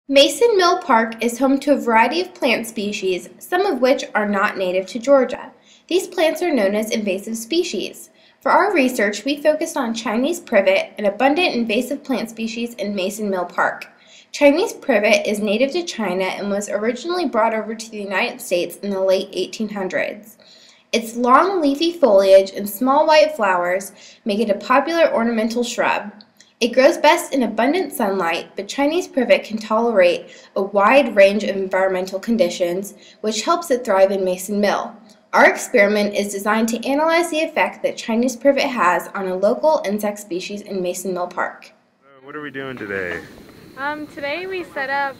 Mason Mill Park is home to a variety of plant species, some of which are not native to Georgia. These plants are known as invasive species. For our research, we focused on Chinese privet, an abundant invasive plant species in Mason Mill Park. Chinese privet is native to China and was originally brought over to the United States in the late 1800s. Its long leafy foliage and small white flowers make it a popular ornamental shrub. It grows best in abundant sunlight, but Chinese privet can tolerate a wide range of environmental conditions, which helps it thrive in Mason Mill. Our experiment is designed to analyze the effect that Chinese privet has on a local insect species in Mason Mill Park. What are we doing today? Today we set up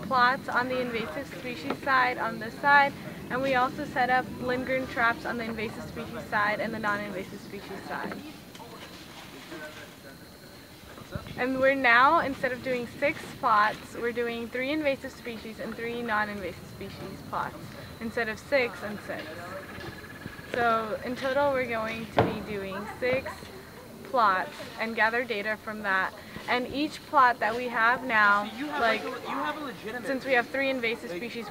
plots on the invasive species side on this side, and we also set up Ligustrum traps on the invasive species side and the non-invasive species side. And we're now, instead of doing 6 plots, we're doing 3 invasive species and 3 non-invasive species plots, instead of 6 and 6. So in total we're going to be doing 6 plots and gather data from that. And each plot that we have now, since we have 3 invasive species,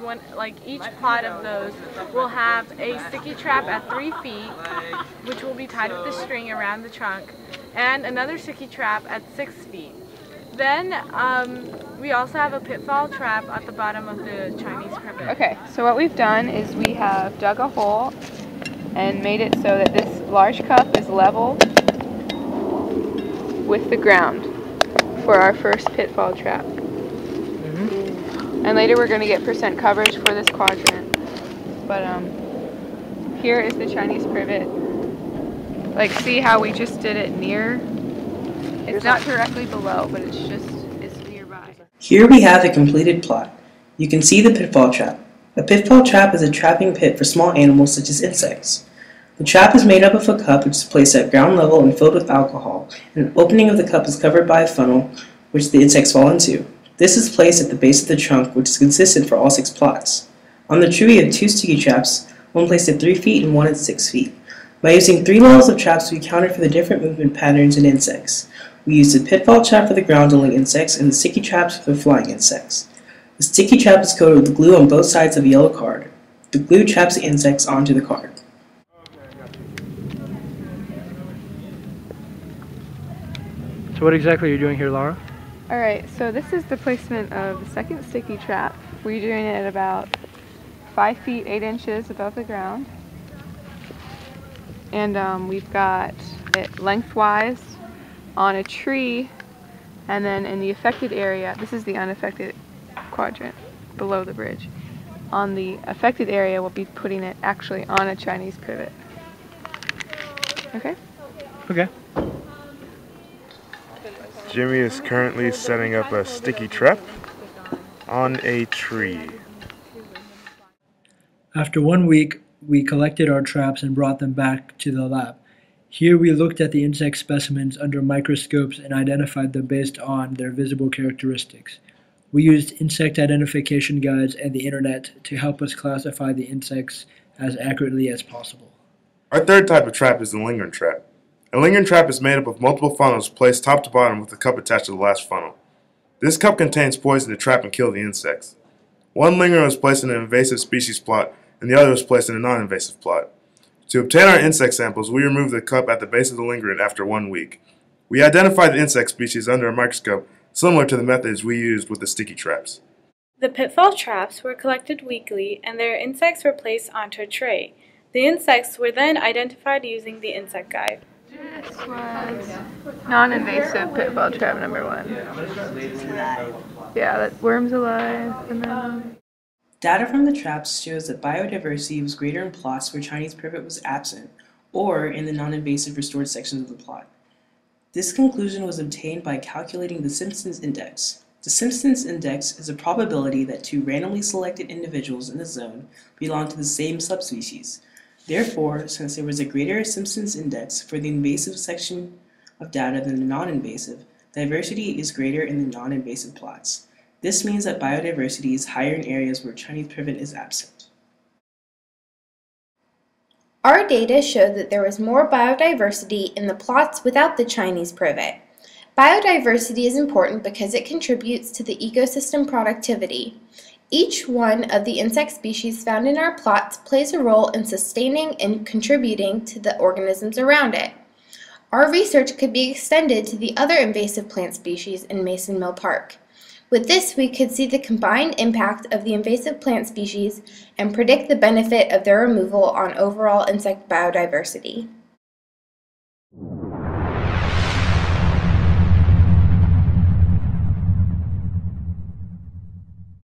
each plot of those will have a sticky trap at 3 feet, which will be tied with a string around the trunk, and another sticky trap at 6 feet. Then we also have a pitfall trap at the bottom of the Chinese privet. Okay, so what we've done is we have dug a hole and made it so that this large cup is level with the ground for our first pitfall trap. And later we're going to get percent coverage for this quadrant. But here is the Chinese privet. Like, see how we just did it near? It's not directly below, but it's nearby. Here we have a completed plot. You can see the pitfall trap. A pitfall trap is a trapping pit for small animals such as insects. The trap is made up of a cup which is placed at ground level and filled with alcohol, and an opening of the cup is covered by a funnel which the insects fall into. This is placed at the base of the trunk, which is consistent for all 6 plots. On the tree we have 2 sticky traps, one placed at 3 feet and one at 6 feet. By using 3 levels of traps, we accounted for the different movement patterns in insects. We used the pitfall trap for the ground-dwelling insects and the sticky traps for the flying insects. The sticky trap is coated with glue on both sides of a yellow card. The glue traps the insects onto the card. So what exactly are you doing here, Laura? Alright, so this is the placement of the second sticky trap. We're doing it at about 5 feet 8 inches above the ground. And we've got it lengthwise on a tree, and then in the affected area, this is the unaffected quadrant below the bridge. On the affected area, we'll be putting it actually on a Chinese privet. Okay? Okay. Jimmy is currently setting up a sticky trap on a tree. After 1 week, we collected our traps and brought them back to the lab. Here we looked at the insect specimens under microscopes and identified them based on their visible characteristics. We used insect identification guides and the internet to help us classify the insects as accurately as possible. Our third type of trap is the Ligustrum trap. A Ligustrum trap is made up of multiple funnels placed top to bottom with a cup attached to the last funnel. This cup contains poison to trap and kill the insects. One Ligustrum is placed in an invasive species plot and the other is placed in a non-invasive plot. To obtain our insect samples, we remove the cup at the base of the Ligustrum after 1 week. We identified the insect species under a microscope, similar to the methods we used with the sticky traps. The pitfall traps were collected weekly and their insects were placed onto a tray. The insects were then identified using the insect guide. This was non-invasive pitfall trap number 1. Yeah, that worm's alive. And then Data from the traps shows that biodiversity was greater in plots where Chinese privet was absent, or in the non-invasive restored sections of the plot. This conclusion was obtained by calculating the sinense index. The sinense index is a probability that 2 randomly selected individuals in a zone belong to the same subspecies. Therefore, since there was a greater sinense index for the invasive section of data than the non-invasive, diversity is greater in the non-invasive plots. This means that biodiversity is higher in areas where Chinese privet is absent. Our data showed that there was more biodiversity in the plots without the Chinese privet. Biodiversity is important because it contributes to the ecosystem productivity. Each one of the insect species found in our plots plays a role in sustaining and contributing to the organisms around it. Our research could be extended to the other invasive plant species in Mason Mill Park. With this, we could see the combined impact of the invasive plant species and predict the benefit of their removal on overall insect biodiversity.